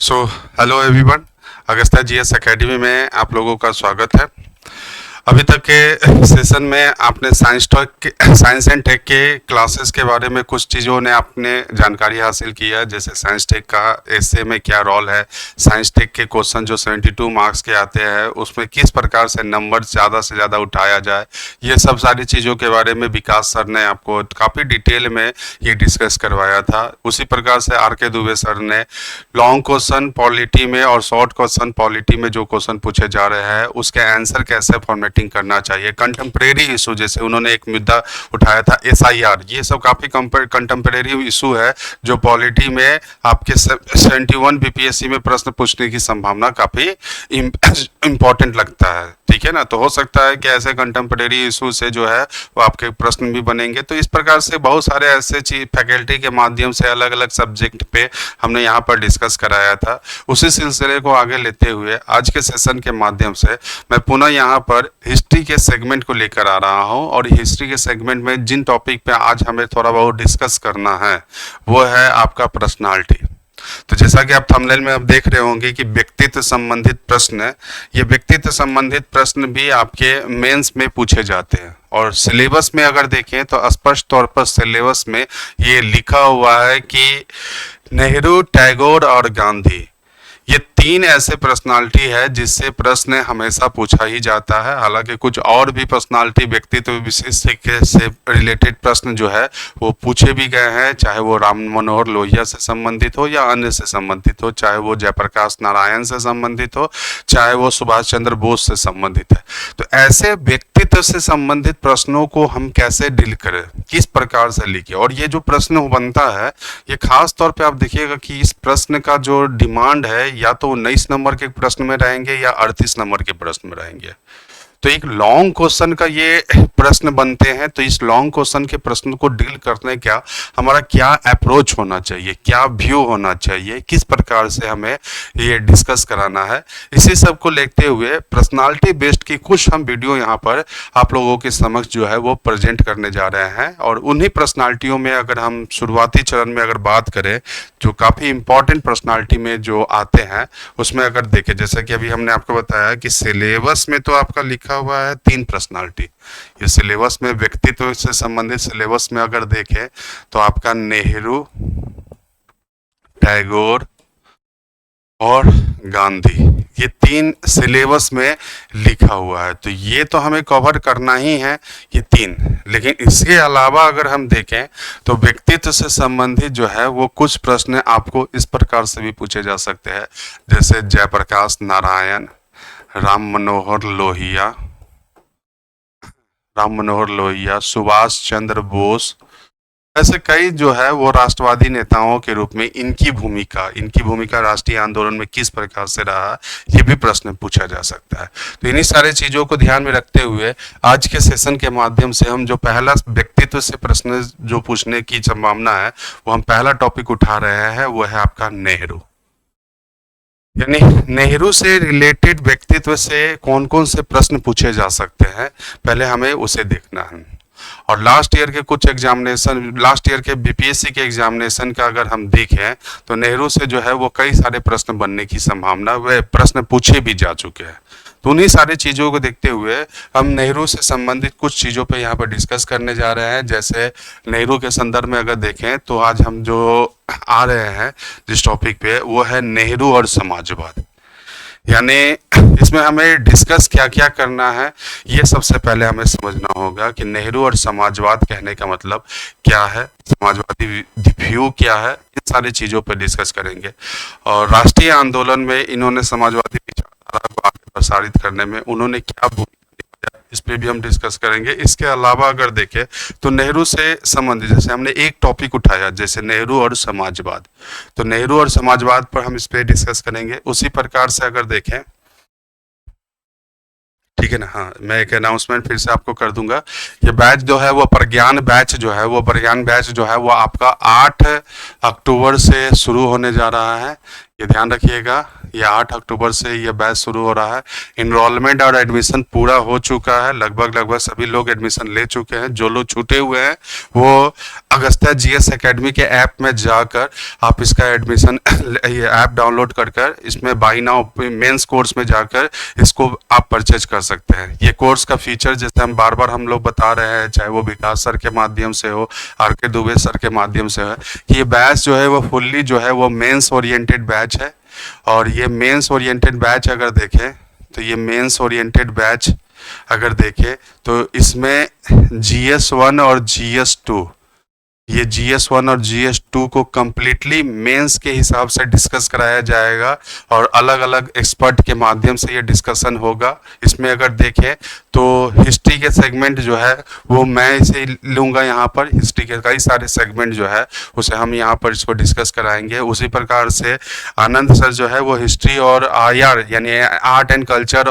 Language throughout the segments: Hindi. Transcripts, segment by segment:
सो hello everyone. Augusta GS Academy में आप लोगों का स्वागत है। अभी तक के सेशन में आपने साइंस एंड टेक के क्लासेस के बारे में कुछ चीज़ों ने आपने जानकारी हासिल की है, जैसे साइंस टेक का एसए में क्या रोल है, साइंस टेक के क्वेश्चन जो 72 मार्क्स के आते हैं उसमें किस प्रकार से नंबर ज़्यादा से ज़्यादा उठाया जाए, ये सब सारी चीज़ों के बारे में विकास सर ने आपको काफ़ी डिटेल में ये डिस्कस करवाया था। उसी प्रकार से आर के दुबे सर ने लॉन्ग क्वेश्चन पॉलिटी में और शॉर्ट क्वेश्चन पॉलिटी में जो क्वेश्चन पूछे जा रहे हैं उसके आंसर कैसे फॉर्मेटिंग करना चाहिए, कंटेम्प्रेरी इशू जैसे उन्होंने एक मुद्दा उठाया था एसआईआर, ये सब काफ़ी कंटेम्प्रेरी इशू है जो पॉलिटी में आपके 71 बीपीएससी में प्रश्न पूछने की संभावना काफ़ी इम्पोर्टेंट लगता है। ठीक है ना, तो हो सकता है कि ऐसे कंटेम्प्रेरी इशू से जो है वो आपके प्रश्न भी बनेंगे। तो इस प्रकार से बहुत सारे ऐसे चीज फैकल्टी के माध्यम से अलग अलग सब्जेक्ट पे हमने यहाँ पर डिस्कस कराया था। उसी सिलसिले को आगे लेते हुए आज के सेशन के माध्यम से मैं पुनः यहाँ पर हिस्ट्री के सेगमेंट को लेकर आ रहा हूँ, और हिस्ट्री के सेगमेंट में जिन टॉपिक पे आज हमें थोड़ा बहुत डिस्कस करना है वो है आपका पर्सनालिटी। तो जैसा कि आप थंबनेल में अब देख रहे होंगे कि व्यक्तित्व संबंधित प्रश्न, ये व्यक्तित्व संबंधित प्रश्न भी आपके मेंस में पूछे जाते हैं, और सिलेबस में अगर देखें तो स्पष्ट तौर पर सिलेबस में ये लिखा हुआ है कि नेहरू, टैगोर और गांधी, ये तीन ऐसे पर्सनालिटी है जिससे प्रश्न हमेशा पूछा ही जाता है। हालांकि कुछ और भी पर्सनालिटी व्यक्तित्व विशेष से रिलेटेड प्रश्न जो है वो पूछे भी गए हैं, चाहे वो राम मनोहर लोहिया से संबंधित हो या अन्य से संबंधित हो, चाहे वो जयप्रकाश नारायण से संबंधित हो, चाहे वो सुभाष चंद्र बोस से संबंधित है। तो ऐसे व्यक्तित्व से संबंधित प्रश्नों को हम कैसे डील करें, किस प्रकार से लिखें, और ये जो प्रश्न बनता है ये खास तौर पे आप देखिएगा कि इस प्रश्न का जो डिमांड है या तो 19 नंबर के प्रश्न में रहेंगे या 38 नंबर के प्रश्न में रहेंगे। तो एक लॉन्ग क्वेश्चन का ये प्रश्न बनते हैं, तो इस लॉन्ग क्वेश्चन के प्रश्न को डील करने का हमारा क्या अप्रोच होना चाहिए, क्या व्यू होना चाहिए, किस प्रकार से हमें ये डिस्कस कराना है, इसी सब को लेते हुए पर्सनालिटी बेस्ड की कुछ हम वीडियो यहाँ पर आप लोगों के समक्ष जो है वो प्रेजेंट करने जा रहे हैं। और उन्हीं पर्सनालिटियों में अगर हम शुरुआती चरण में अगर बात करें जो काफ़ी इंपॉर्टेंट पर्सनालिटी में जो आते हैं उसमें अगर देखें, जैसे कि अभी हमने आपको बताया कि सिलेबस में तो आपका लिखा हुआ है 3 पर्सनालिटी। ये सिलेबस में व्यक्तित्व से संबंधित सिलेबस में अगर देखें तो आपका नेहरू, टैगोर और गांधी, ये 3 सिलेबस में लिखा हुआ है। तो ये तो हमें कवर करना ही है ये 3, लेकिन इसके अलावा अगर हम देखें तो व्यक्तित्व से संबंधित जो है वो कुछ प्रश्न आपको इस प्रकार से भी पूछे जा सकते हैं, जैसे जयप्रकाश नारायण, राम मनोहर लोहिया, सुभाष चंद्र बोस, ऐसे कई जो है वो राष्ट्रवादी नेताओं के रूप में इनकी भूमिका राष्ट्रीय आंदोलन में किस प्रकार से रहा, ये भी प्रश्न पूछा जा सकता है। तो इन्हीं सारे चीज़ों को ध्यान में रखते हुए आज के सेशन के माध्यम से हम जो पहला व्यक्तित्व से प्रश्न जो पूछने की संभावना है वो हम पहला टॉपिक उठा रहे हैं, वो है आपका नेहरू। यानी नेहरू से रिलेटेड व्यक्तित्व से कौन कौन से प्रश्न पूछे जा सकते हैं, पहले हमें उसे देखना है। और लास्ट ईयर के बीपीएससी के एग्जामिनेशन का अगर हम देखें तो नेहरू से जो है वो कई सारे प्रश्न बनने की संभावना, वे प्रश्न पूछे भी जा चुके हैं। तो उन्हीं सारी चीज़ों को देखते हुए हम नेहरू से संबंधित कुछ चीज़ों पे यहाँ पर डिस्कस करने जा रहे हैं। जैसे नेहरू के संदर्भ में अगर देखें तो आज हम जो आ रहे हैं जिस टॉपिक पे वो है नेहरू और समाजवाद। यानी इसमें हमें डिस्कस क्या क्या करना है, ये सबसे पहले हमें समझना होगा कि नेहरू और समाजवाद कहने का मतलब क्या है, समाजवादी व्यू क्या है, इन सारी चीज़ों पर डिस्कस करेंगे। और राष्ट्रीय आंदोलन में इन्होंने समाजवादी विचारधारा को आगे प्रसारित करने में उन्होंने क्या भूमिका निभाया, इस पर भी हम डिस्कस करेंगे। इसके अलावा अगर देखें तो नेहरू से संबंधित जैसे हमने एक टॉपिक उठाया जैसे नेहरू और समाजवाद, तो नेहरू और समाजवाद पर हम इस पर डिस्कस करेंगे। उसी प्रकार से अगर देखें, ठीक है ना, हाँ मैं एक अनाउंसमेंट फिर से आपको कर दूंगा, ये बैच जो है वो प्रज्ञान बैच जो है वो आपका 8 अक्टूबर से शुरू होने जा रहा है। ये ध्यान रखिएगा, ये 8 अक्टूबर से ये बैच शुरू हो रहा है। इनरोलमेंट और एडमिशन पूरा हो चुका है, लगभग सभी लोग एडमिशन ले चुके हैं। जो लोग छूटे हुए हैं वो अगस्त्या जीएस एकेडमी के ऐप में जाकर आप इसका एडमिशन ये ऐप डाउनलोड कर इसमें बाई नाउ मेंस कोर्स में जाकर इसको आप परचेज कर सकते हैं। ये कोर्स का फीचर जैसे हम बार बार हम लोग बता रहे हैं, चाहे वो विकास सर के माध्यम से हो, आर के दुबे सर के माध्यम से है, कि ये बैच जो है वो फुल्ली जो है वो मेंस ओरिएंटेड बैच है। और ये मेंस ओरिएंटेड बैच अगर देखें तो ये मेंस ओरिएंटेड बैच अगर देखें तो इसमें GS1 और GS2, ये GS1 और GS2 को कम्प्लीटली मेंस के हिसाब से डिस्कस कराया जाएगा और अलग अलग एक्सपर्ट के माध्यम से ये डिस्कशन होगा। इसमें अगर देखें तो हिस्ट्री के सेगमेंट जो है वो मैं इसे लूँगा यहाँ पर, हिस्ट्री के कई सारे सेगमेंट जो है उसे हम यहाँ पर इसको डिस्कस कराएंगे। उसी प्रकार से आनंद सर जो है वो हिस्ट्री और IR यानी आर्ट एंड कल्चर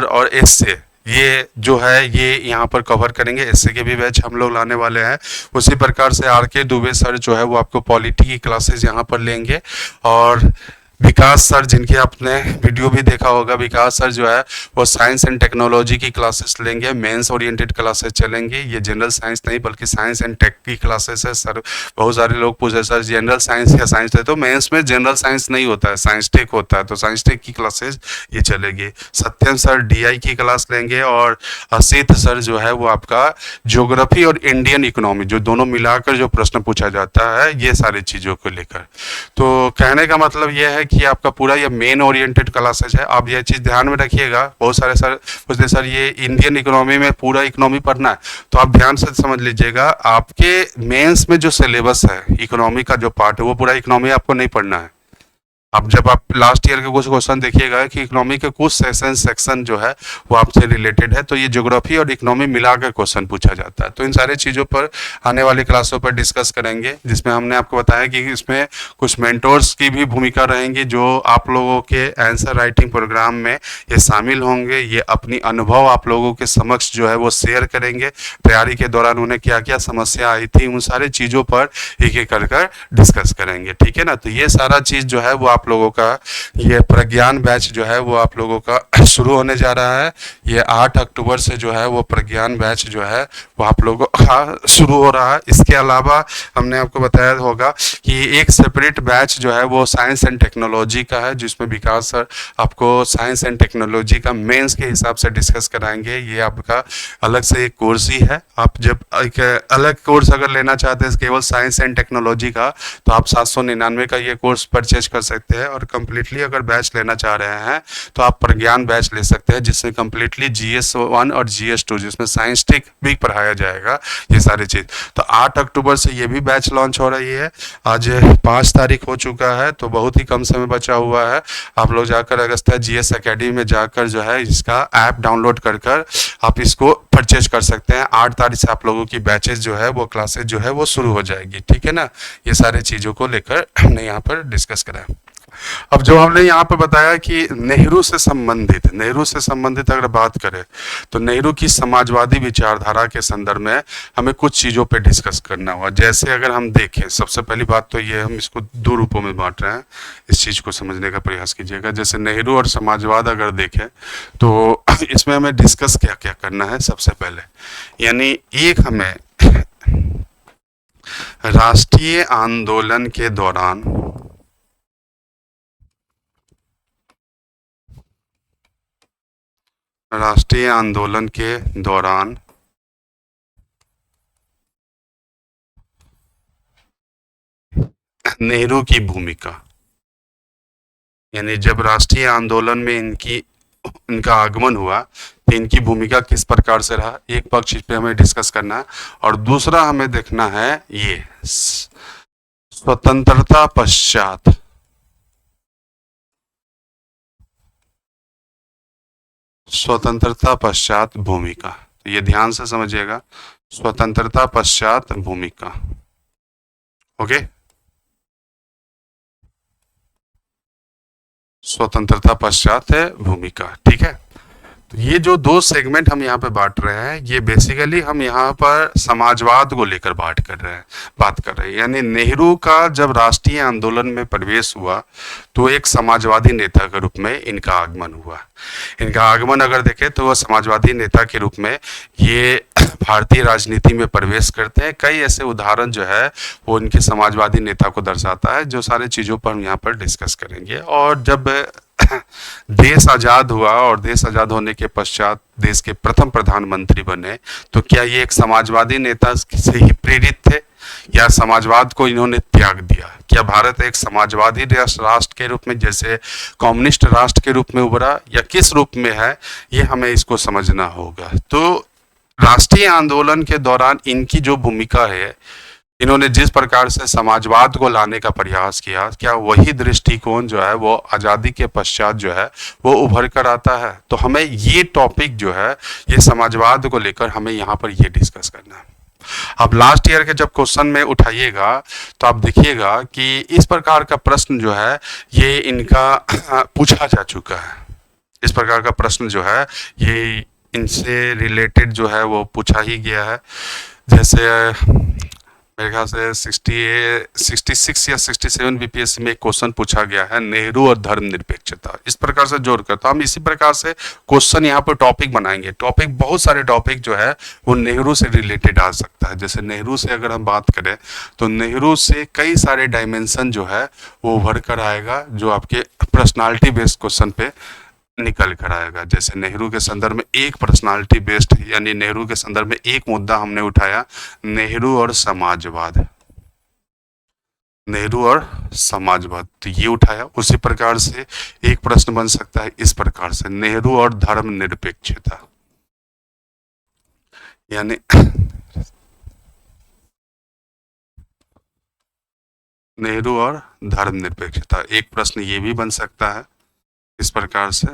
और एस्से ये जो है ये यहाँ पर कवर करेंगे। एसए के भी बैच हम लोग लाने वाले हैं। उसी प्रकार से आर के दुबे सर जो है वो आपको पॉलिटी की क्लासेस यहाँ पर लेंगे। और विकास सर जिनके आपने वीडियो भी देखा होगा, विकास सर जो है वो साइंस एंड टेक्नोलॉजी की क्लासेस लेंगे, मेंस ओरिएंटेड क्लासेस चलेंगे। ये जनरल साइंस नहीं बल्कि साइंस एंड टेक की क्लासेस है सर। बहुत सारे लोग पूछे सर जनरल साइंस या साइंस टेक, तो मेंस में जनरल साइंस नहीं होता है, साइंस टेक होता है, तो साइंस टेक की क्लासेस ये चलेगी। सत्यम सर DI की क्लास लेंगे और असित सर जो है वो आपका ज्योग्राफी और इंडियन इकोनॉमी जो दोनों मिलाकर जो प्रश्न पूछा जाता है ये सारी चीज़ों को लेकर। तो कहने का मतलब ये है कि आपका पूरा ये मेन ओरिएंटेड क्लासेज है। आप ये चीज़ ध्यान में रखिएगा। बहुत सारे सर पूछते सर ये इंडियन इकोनॉमी में पूरा इकोनॉमी पढ़ना है, तो आप ध्यान से समझ लीजिएगा आपके मेंस में जो सिलेबस है इकोनॉमी का जो पार्ट है वो पूरा इकोनॉमी आपको नहीं पढ़ना है। अब जब आप लास्ट ईयर के कुछ क्वेश्चन देखिएगा कि इकोनॉमी के कुछ सेक्शन जो है वो आपसे रिलेटेड है, तो ये ज्योग्राफी और इकोनॉमी मिलाकर क्वेश्चन पूछा जाता है। तो इन सारे चीज़ों पर आने वाली क्लासों पर डिस्कस करेंगे, जिसमें हमने आपको बताया कि इसमें कुछ मेंटोर्स की भी भूमिका रहेंगी जो आप लोगों के आंसर राइटिंग प्रोग्राम में ये शामिल होंगे। ये अपनी अनुभव आप लोगों के समक्ष जो है वो शेयर करेंगे, तैयारी के दौरान उन्हें क्या क्या समस्या आई थी उन सारी चीज़ों पर एक एक कर डिस्कस करेंगे। ठीक है ना। तो ये सारा चीज़ जो है वो आप लोगों का ये प्रज्ञान बैच जो है वो आप लोगों का शुरू होने जा रहा है। ये 8 अक्टूबर से जो है वो प्रज्ञान बैच जो है वो आप लोगों का शुरू हो रहा है। इसके अलावा हमने आपको बताया होगा कि एक सेपरेट बैच जो है वो साइंस एंड टेक्नोलॉजी का है, जिसमें विकास सर आपको साइंस एंड टेक्नोलॉजी का मेंस के हिसाब से डिस्कस कराएंगे। ये आपका अलग से एक कोर्स ही है। आप जब एक अलग कोर्स अगर लेना चाहते हैं केवल साइंस एंड टेक्नोलॉजी का, तो आप 799 का ये कोर्स परचेज कर सकते हैं। और कम्प्लीटली अगर बैच लेना चाह रहे हैं तो आप प्रज्ञान बैच ले सकते हैं, जिसमें कम्प्लीटली GS1 और GS2 जिसमें साइंस टेक भी पढ़ाया जाएगा ये सारी चीज़। तो 8 अक्टूबर से ये भी बैच लॉन्च हो रही है। आज 5 तारीख हो चुका है, तो बहुत ही कम समय बचा हुआ है। आप लोग जाकर अगस्त्या GS एकेडमी में जाकर जो है इसका ऐप डाउनलोड कर आप इसको परचेज कर सकते हैं। 8 तारीख से आप लोगों की बैचेज जो है वो क्लासेज जो है वो शुरू हो जाएगी। ठीक है ना। ये सारे चीज़ों को लेकर हमने यहाँ पर डिस्कस करा। अब जो हमने यहाँ पे बताया कि नेहरू से संबंधित अगर बात करें तो नेहरू की समाजवादी विचारधारा के संदर्भ में हमें कुछ चीज़ों पे डिस्कस करना हुआ। जैसे अगर हम देखें, सबसे पहली बात तो ये हम इसको 2 रूपों में बांट रहे हैं, इस चीज़ को समझने का प्रयास कीजिएगा। जैसे नेहरू और समाजवाद अगर देखें तो इसमें हमें डिस्कस क्या क्या करना है। सबसे पहले यानी एक हमें राष्ट्रीय आंदोलन के दौरान नेहरू की भूमिका, यानी जब राष्ट्रीय आंदोलन में इनका आगमन हुआ तो इनकी भूमिका किस प्रकार से रहा, एक पक्ष इस पे हमें डिस्कस करना है। और दूसरा हमें देखना है ये स्वतंत्रता पश्चात भूमिका। तो ये ध्यान से समझिएगा, स्वतंत्रता पश्चात भूमिका। ओके, स्वतंत्रता पश्चात है भूमिका। ठीक है। तो ये जो दो सेगमेंट हम यहाँ पे बांट रहे हैं, ये बेसिकली हम यहाँ पर समाजवाद को लेकर बात कर रहे हैं। यानी नेहरू का जब राष्ट्रीय आंदोलन में प्रवेश हुआ तो एक समाजवादी नेता के रूप में इनका आगमन हुआ। इनका आगमन अगर देखें तो वह समाजवादी नेता के रूप में ये भारतीय राजनीति में प्रवेश करते हैं। कई ऐसे उदाहरण जो है वो इनके समाजवादी नेता को दर्शाता है, जो सारे चीज़ों पर हम यहाँ पर डिस्कस करेंगे। और जब देश आज़ाद हुआ और देश आज़ाद होने के पश्चात देश के प्रथम प्रधानमंत्री बने, तो क्या ये एक समाजवादी नेता से ही प्रेरित थे या समाजवाद को इन्होंने त्याग दिया? क्या भारत एक समाजवादी राष्ट्र के रूप में, जैसे कम्युनिस्ट राष्ट्र के रूप में उभरा, या किस रूप में है, ये हमें इसको समझना होगा। तो राष्ट्रीय आंदोलन के दौरान इनकी जो भूमिका है, इन्होंने जिस प्रकार से समाजवाद को लाने का प्रयास किया, क्या वही दृष्टिकोण जो है वो आज़ादी के पश्चात जो है वो उभर कर आता है? तो हमें ये टॉपिक जो है, ये समाजवाद को लेकर हमें यहाँ पर ये डिस्कस करना है। अब लास्ट ईयर के जब क्वेश्चन में उठाइएगा तो आप देखिएगा कि इस प्रकार का प्रश्न जो है ये इनका पूछा जा चुका है। इस प्रकार का प्रश्न जो है ये इनसे रिलेटेड जो है वो पूछा ही गया है। जैसे मेरे ख्याल से 66 या 67 बीपीएससी में एक क्वेश्चन पूछा गया है, नेहरू और धर्मनिरपेक्षता। इस प्रकार से जोड़कर, तो हम इसी प्रकार से क्वेश्चन यहाँ पर टॉपिक बनाएंगे। टॉपिक, बहुत सारे टॉपिक जो है वो नेहरू से रिलेटेड आ सकता है। जैसे नेहरू से अगर हम बात करें तो नेहरू से कई सारे डायमेंशन जो है वो उभर कर आएगा, जो आपके पर्सनालिटी बेस्ड क्वेश्चन पे निकल कर आएगा। जैसे नेहरू के संदर्भ में एक पर्सनालिटी बेस्ड, यानी नेहरू के संदर्भ में एक मुद्दा हमने उठाया, नेहरू और समाजवाद। नेहरू और समाजवाद, तो ये उठाया। उसी प्रकार से एक प्रश्न बन सकता है इस प्रकार से, नेहरू और धर्मनिरपेक्षता। यानी नेहरू और धर्मनिरपेक्षता, एक प्रश्न ये भी बन सकता है इस प्रकार से।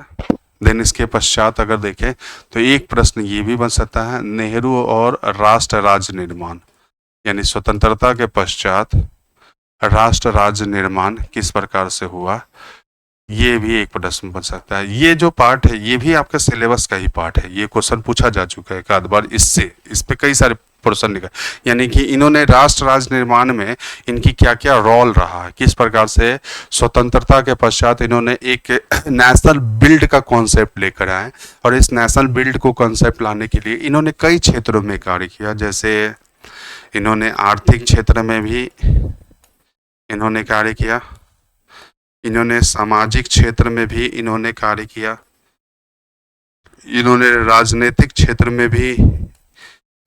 देन इसके पश्चात अगर देखें तो एक प्रश्न ये भी बन सकता है, नेहरू और राष्ट्र राज्य निर्माण, यानी स्वतंत्रता के पश्चात राष्ट्र राज्य निर्माण किस प्रकार से हुआ, ये भी एक प्रश्न बन सकता है। ये जो पार्ट है ये भी आपका सिलेबस का ही पार्ट है। ये क्वेश्चन पूछा जा चुका है एक आध बार, इस पे कई सारे प्रश्न निकल, यानी कि इन्होंने राष्ट्र राज्य निर्माण में इनकी क्या क्या रोल रहा, किस प्रकार से स्वतंत्रता के पश्चात इन्होंने एक नेशनल बिल्ड का कॉन्सेप्ट लेकर आए, और इस नेशनल बिल्ड को कॉन्सेप्ट लाने के लिए इन्होंने कई क्षेत्रों में कार्य किया। जैसे इन्होंने आर्थिक क्षेत्र में भी इन्होंने कार्य किया, इन्होंने सामाजिक क्षेत्र में भी इन्होंने कार्य किया, इन्होंने राजनीतिक क्षेत्र में भी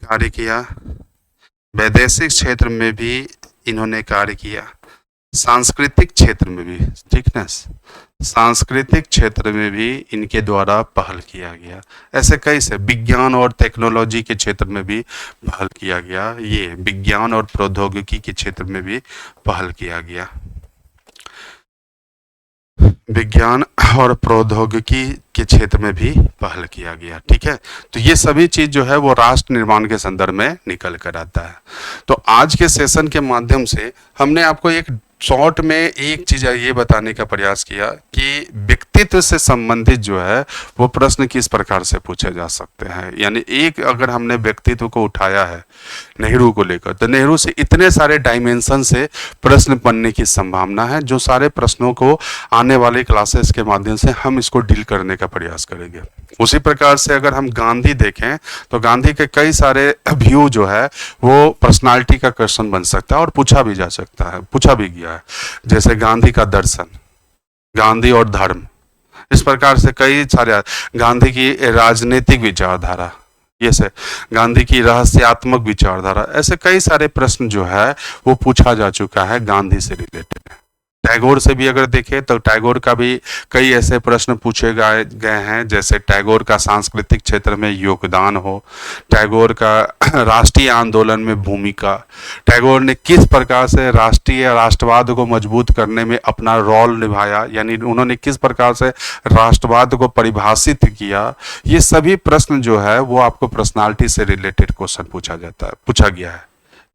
कार्य किया, वैदेशिक क्षेत्र में भी इन्होंने कार्य किया, सांस्कृतिक क्षेत्र में भी, ठीक ना, सांस्कृतिक क्षेत्र में भी इनके द्वारा पहल किया गया। ऐसे कई से विज्ञान और टेक्नोलॉजी के क्षेत्र में भी पहल किया गया, ये विज्ञान और प्रौद्योगिकी के क्षेत्र में भी पहल किया गया, विज्ञान और प्रौद्योगिकी के क्षेत्र में भी पहल किया गया। ठीक है, तो ये सभी चीज जो है वो राष्ट्र निर्माण के संदर्भ में निकल कर आता है। तो आज के सेशन के माध्यम से हमने आपको एक शॉर्ट में एक चीज ये बताने का प्रयास किया कि व्यक्तित्व से संबंधित जो है वो प्रश्न किस प्रकार से पूछे जा सकते हैं। यानी एक अगर हमने व्यक्तित्व को उठाया है नेहरू को लेकर, तो नेहरू से इतने सारे डायमेंशन से प्रश्न बनने की संभावना है, जो सारे प्रश्नों को आने वाले क्लासेस के माध्यम से हम इसको डील करने का प्रयास करेंगे। उसी प्रकार से अगर हम गांधी देखें तो गांधी के कई सारे व्यू जो है वो पर्सनालिटी का क्वेश्चन बन सकता है और पूछा भी जा सकता है, पूछा भी गया है। जैसे गांधी का दर्शन, गांधी और धर्म, इस प्रकार से कई सारे, गांधी की राजनीतिक विचारधारा, ये से गांधी की रहस्यात्मक विचारधारा, ऐसे कई सारे प्रश्न जो है वो पूछा जा चुका है गांधी से रिलेटेड। टैगोर से भी अगर देखें तो टैगोर का भी कई ऐसे प्रश्न पूछे गए हैं, जैसे टैगोर का सांस्कृतिक क्षेत्र में योगदान हो, टैगोर का राष्ट्रीय आंदोलन में भूमिका, टैगोर ने किस प्रकार से राष्ट्रीय राष्ट्रवाद को मजबूत करने में अपना रोल निभाया, यानी उन्होंने किस प्रकार से राष्ट्रवाद को परिभाषित किया। ये सभी प्रश्न जो है वो आपको पर्सनालिटी से रिलेटेड क्वेश्चन पूछा गया है,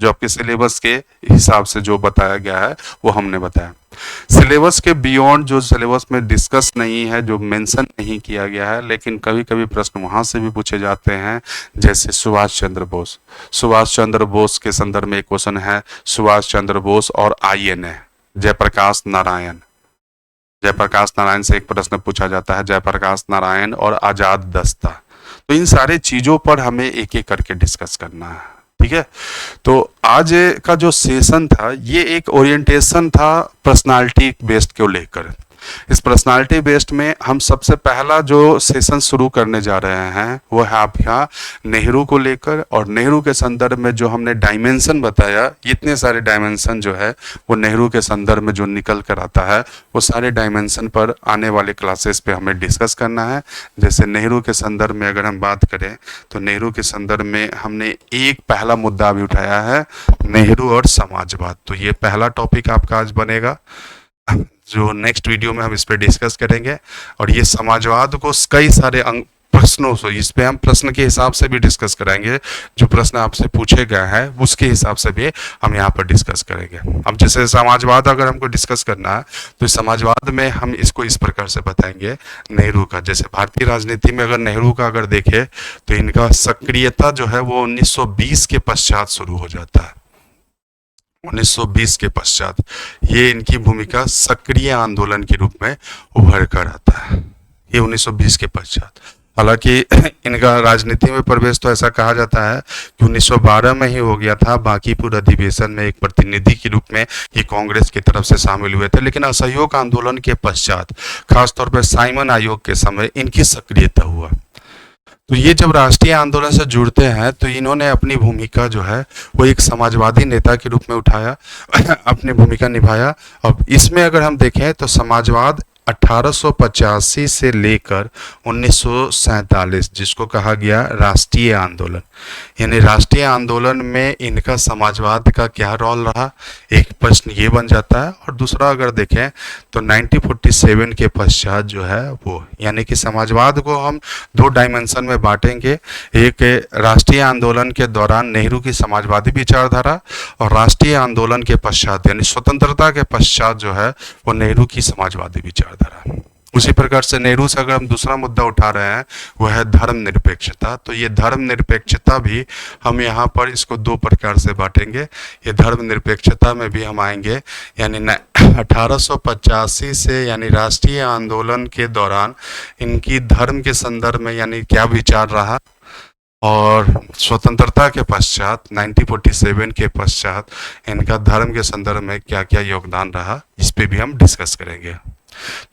जो आपके सिलेबस के हिसाब से जो बताया गया है वो हमने बताया। सिलेबस के बियॉन्ड जो सिलेबस में डिस्कस नहीं है, जो मेंशन नहीं किया गया है, लेकिन कभी कभी प्रश्न वहां से भी पूछे जाते हैं, जैसे सुभाष चंद्र बोस। सुभाष चंद्र बोस के संदर्भ में एक क्वेश्चन है, सुभाष चंद्र बोस और आईएनए जयप्रकाश नारायण। जयप्रकाश नारायण से एक प्रश्न पूछा जाता है, जयप्रकाश नारायण और आजाद दस्ता। तो इन सारे चीजों पर हमें एक एक करके डिस्कस करना है, ठीक है। तो आज का जो सेशन था ये एक ओरिएंटेशन था पर्सनालिटी बेस्ड को लेकर। इस पर्सनालिटी बेस्ड में हम सबसे पहला जो सेशन शुरू करने जा रहे हैं वो है आपका नेहरू को लेकर, और नेहरू के संदर्भ में जो हमने डायमेंशन बताया, इतने सारे डायमेंशन जो है वो नेहरू के संदर्भ में जो निकल कर आता है वो सारे डायमेंशन पर आने वाले क्लासेस पे हमें डिस्कस करना है। जैसे नेहरू के संदर्भ में अगर हम बात करें तो नेहरू के संदर्भ में हमने एक पहला मुद्दा भी उठाया है, नेहरू और समाजवाद। तो ये पहला टॉपिक आपका आज बनेगा, जो नेक्स्ट वीडियो में हम इस पे डिस्कस करेंगे। और ये समाजवाद को कई सारे प्रश्नों से, इस पे हम प्रश्न के हिसाब से भी डिस्कस कराएंगे, जो प्रश्न आपसे पूछे गए हैं उसके हिसाब से भी हम यहाँ पर डिस्कस करेंगे। अब जैसे समाजवाद अगर हमको डिस्कस करना है तो समाजवाद में हम इसको इस प्रकार से बताएंगे नेहरू का। जैसे भारतीय राजनीति में अगर नेहरू का अगर देखें तो इनका सक्रियता जो है वो 1920 के पश्चात शुरू हो जाता है। 1920 के पश्चात ये इनकी भूमिका सक्रिय आंदोलन के रूप में उभर कर आता है, ये 1920 के पश्चात। हालांकि इनका राजनीति में प्रवेश तो ऐसा कहा जाता है कि 1912 में ही हो गया था, बांकीपुर अधिवेशन में एक प्रतिनिधि के रूप में ये कांग्रेस की तरफ से शामिल हुए थे। लेकिन असहयोग आंदोलन के पश्चात, खासतौर पर साइमन आयोग के समय इनकी सक्रियता हुआ। तो ये जब राष्ट्रीय आंदोलन से जुड़ते हैं तो इन्होंने अपनी भूमिका जो है वो एक समाजवादी नेता के रूप में उठाया, अपनी भूमिका निभाया। अब इसमें अगर हम देखें तो समाजवाद 1885 से लेकर 1947, जिसको कहा गया राष्ट्रीय आंदोलन, यानी राष्ट्रीय आंदोलन में इनका समाजवाद का क्या रोल रहा, एक प्रश्न ये बन जाता है। और दूसरा अगर देखें तो 1947 के पश्चात जो है वो, यानी कि समाजवाद को हम दो डायमेंशन में बांटेंगे, एक राष्ट्रीय आंदोलन के दौरान नेहरू की समाजवादी विचारधारा, और राष्ट्रीय आंदोलन के पश्चात यानी स्वतंत्रता के पश्चात जो है वो नेहरू की समाजवादी विचारधारा। उसी प्रकार से नेहरू से अगर हम दूसरा मुद्दा उठा रहे हैं वो है धर्मनिरपेक्षता। तो ये धर्मनिरपेक्षता भी हम यहाँ पर इसको दो प्रकार से बांटेंगे। ये धर्मनिरपेक्षता में भी हम आएंगे, यानी 1885 से, यानी राष्ट्रीय आंदोलन के दौरान इनकी धर्म के संदर्भ में यानी क्या विचार रहा, और स्वतंत्रता के पश्चात 1947 के पश्चात इनका धर्म के संदर्भ में क्या क्या योगदान रहा, इस पे भी हम डिस्कस करेंगे।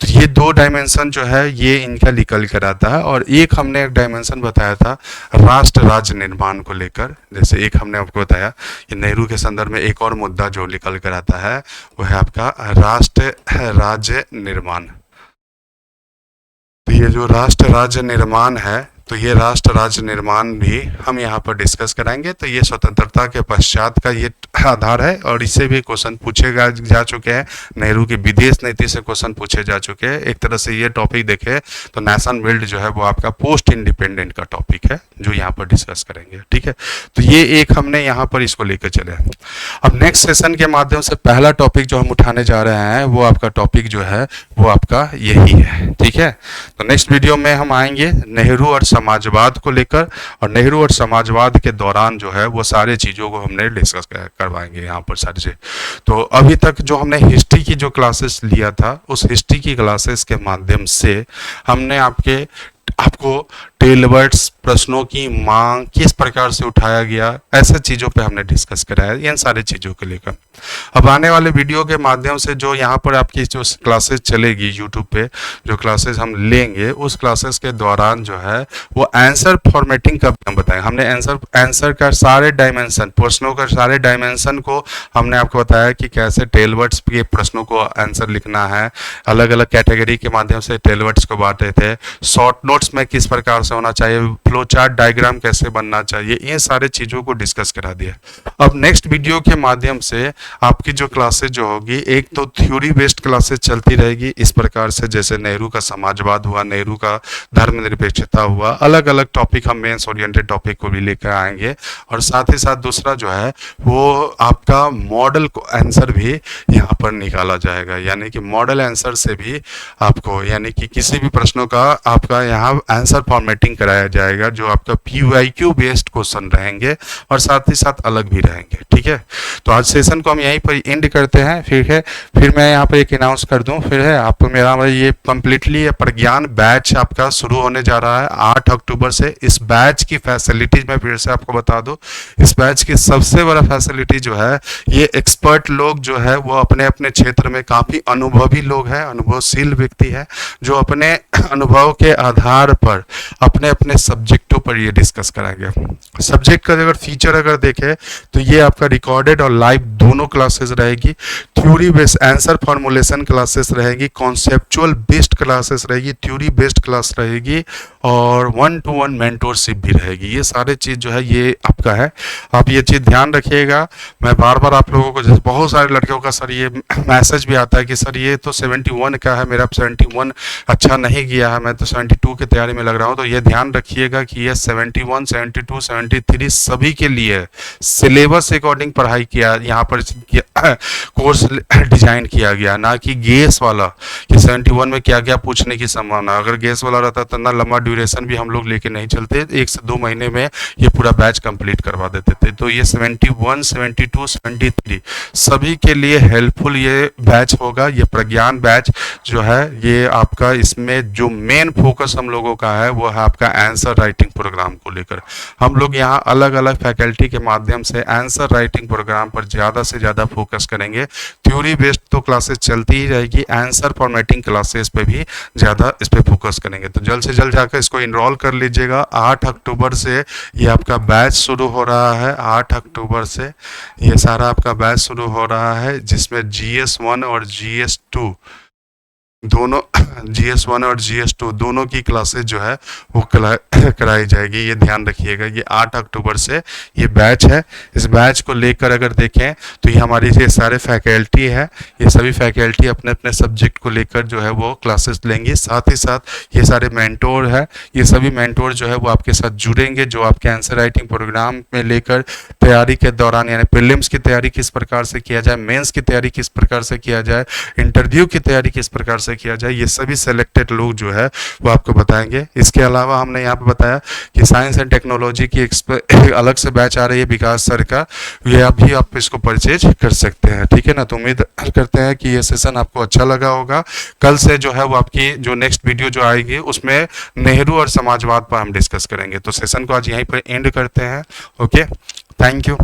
तो ये दो डायमेंशन जो है ये इनका निकल कर आता है। और एक हमने एक डायमेंशन बताया था राष्ट्र राज्य निर्माण को लेकर। जैसे एक हमने आपको बताया कि नेहरू के संदर्भ में एक और मुद्दा जो निकल कर आता है वो है आपका राष्ट्र राज्य निर्माण। तो ये जो राष्ट्र राज्य निर्माण है, तो ये राष्ट्र राज्य निर्माण भी हम यहाँ पर डिस्कस कराएंगे। तो ये स्वतंत्रता के पश्चात का ये आधार है, और इससे भी क्वेश्चन पूछे जा चुके हैं। नेहरू की विदेश नीति से क्वेश्चन पूछे जा चुके हैं। एक तरह से ये टॉपिक देखें तो नेशन बिल्ड जो है वो आपका पोस्ट इंडिपेंडेंट का टॉपिक है जो यहाँ पर डिस्कस करेंगे, ठीक है। तो ये एक हमने यहाँ पर इसको लेकर चले। अब नेक्स्ट सेशन के माध्यम से पहला टॉपिक जो हम उठाने जा रहे हैं वो आपका टॉपिक जो है वो आपका यही है, ठीक है। तो नेक्स्ट वीडियो में हम आएंगे नेहरू और समाजवाद को लेकर, और नेहरू और समाजवाद के दौरान जो है वो सारे चीज़ों को हमने डिस्कस करवाएंगे यहाँ पर सारी चीज़। तो अभी तक जो हमने हिस्ट्री की जो क्लासेस लिया था उस हिस्ट्री की क्लासेस के माध्यम से हमने आपको टेलवर्ड्स प्रश्नों की मांग किस प्रकार से उठाया गया, ऐसे चीज़ों पे हमने डिस्कस कराया, इन सारी चीज़ों को लेकर। अब आने वाले वीडियो के माध्यम से जो यहाँ पर आपकी जो क्लासेस चलेगी यूट्यूब पे, जो क्लासेस हम लेंगे उस क्लासेस के दौरान जो है वो आंसर फॉर्मेटिंग का हम बताएंगे। हमने आंसर का सारे डायमेंशन, प्रश्नों का सारे डायमेंशन को हमने आपको बताया कि कैसे टेलवर्ड्स के प्रश्नों को आंसर लिखना है। अलग अलग कैटेगरी के माध्यम से टेलवर्ड्स को बांटे थे। शॉर्ट नोट्स में किस प्रकार से होना चाहिए, फ्लो चार्ट डायग्राम कैसे बनना चाहिए, ये सारे चीज़ों को डिस्कस करा दिया। अब नेक्स्ट वीडियो के माध्यम से आपकी जो क्लासेज जो होगी, एक तो थ्योरी बेस्ड क्लासेज चलती रहेगी इस प्रकार से, जैसे नेहरू का समाजवाद हुआ, नेहरू का धर्मनिरपेक्षता हुआ, अलग अलग टॉपिक हम मेंस ओरिएंटेड टॉपिक को भी लेकर आएंगे। और साथ ही साथ दूसरा जो है वो आपका मॉडल को आंसर भी यहाँ पर निकाला जाएगा, यानी कि मॉडल आंसर से भी आपको, यानी कि किसी भी प्रश्नों का आपका यहाँ आंसर फॉर्मेटिंग कराया जाएगा, जो आपका PYQ बेस्ड क्वेश्चन रहेंगे और साथ ही साथ अलग भी रहेंगे। ठीक है, तो आज सेशन को हम यहीं पर एंड करते हैं। फिर मैं यहाँ पर एक अनाउंस कर दूँ, फिर है आपको मेरा ये कम्प्लीटली प्रज्ञान बैच आपका शुरू होने जा रहा है 8 अक्टूबर से। इस बैच की फैसिलिटीज मैं फिर से आपको बता दूं, इस बैच की सबसे बड़ा फैसिलिटी जो है, ये एक्सपर्ट लोग जो है वो अपने अपने क्षेत्र में काफ़ी अनुभवी लोग हैं, अनुभवशील व्यक्ति है, जो अपने अनुभव के आधार पर अपने अपने सब्जेक्टों पर ये डिस्कस कराएंगे। सब्जेक्ट का अगर फीचर अगर देखें तो ये आपका रिकॉर्डेड और लाइव दोनों क्लासेस रहेगी, theory based answer formulation classes रहेगी, कॉन्सेप्चुअल बेस्ड क्लासेस रहेगी, थ्योरी बेस्ड क्लास रहेगी और 1-to-1 मेंटोरशिप भी रहेगी। ये सारे चीज़ जो है ये आपका है, आप ये चीज़ ध्यान रखिएगा। मैं बार बार आप लोगों को, जैसे बहुत सारे लड़कियों का सर ये मैसेज भी आता है कि सर ये तो 71 का है, मेरा 71 अच्छा नहीं गया है, मैं तो 72 की तैयारी में लग रहा हूँ। तो ये ध्यान रखिएगा कि ये 71, 72, 73 सभी के लिए सिलेबस अकॉर्डिंग पढ़ाई किया, यहाँ पर कोर्स डिजाइन किया गया, ना कि गेस वाला कि 71 में क्या क्या पूछने की संभावना। अगर गेस वाला रहता तो ना लंबा ड्यूरेशन भी हम लोग लेके नहीं चलते, 1 से 2 महीने में ये पूरा बैच कंप्लीट करवा देते थे। तो ये 71, 72, 73 सभी के लिए हेल्पफुल ये बैच होगा। ये प्रज्ञान बैच जो है ये आपका, इसमें जो मेन फोकस हम लोगों का है वो है आपका आंसर राइटिंग प्रोग्राम को लेकर। हम लोग यहाँ अलग अलग फैकल्टी के माध्यम से आंसर राइटिंग प्रोग्राम पर ज़्यादा से ज़्यादा फोकस करेंगे। थ्योरी बेस्ड तो क्लासेस चलती ही रहेगी, आंसर फॉर्मेटिंग क्लासेस पे भी ज़्यादा इस पर फोकस करेंगे। तो जल्द से जल्द जाकर इसको इनरोल कर लीजिएगा। 8 अक्टूबर से ये आपका बैच शुरू हो रहा है, 8 अक्टूबर से ये सारा आपका बैच शुरू हो रहा है, जिसमें GS1 और GS2 दोनों GS1 और GS2 दोनों की क्लासेस जो है वो कराई जाएगी। ये ध्यान रखिएगा, ये 8 अक्टूबर से ये बैच है। इस बैच को लेकर अगर देखें तो ये हमारी ये सारे फैकल्टी है, ये सभी फैकल्टी अपने अपने सब्जेक्ट को लेकर जो है वो क्लासेस लेंगी। साथ ही साथ ये सारे मेंटोर है, ये सभी मेंटोर जो है वो आपके साथ जुड़ेंगे, जो आपके आंसर राइटिंग प्रोग्राम में लेकर तैयारी के दौरान, यानी प्रीलिम्स की तैयारी किस प्रकार से किया जाए, मेंस की तैयारी किस प्रकार से किया जाए, इंटरव्यू की तैयारी किस प्रकार से किया जाए, ये सभी सेलेक्टेड लोग जो है वो आपको बताएंगे। इसके अलावा हमने यहाँ पे बताया कि साइंस एंड टेक्नोलॉजी की अलग से बैच आ रही है विकास सर का, ये अभी आप इसको परचेज कर सकते हैं। ठीक है ना, तो उम्मीद करते हैं कि ये सेशन आपको अच्छा लगा होगा। कल से जो है वो आपकी जो नेक्स्ट वीडियो जो आएगी उसमें नेहरू और समाजवाद पर हम डिस्कस करेंगे। तो सेशन को आज यहीं पर एंड करते हैं। Okay, thank you.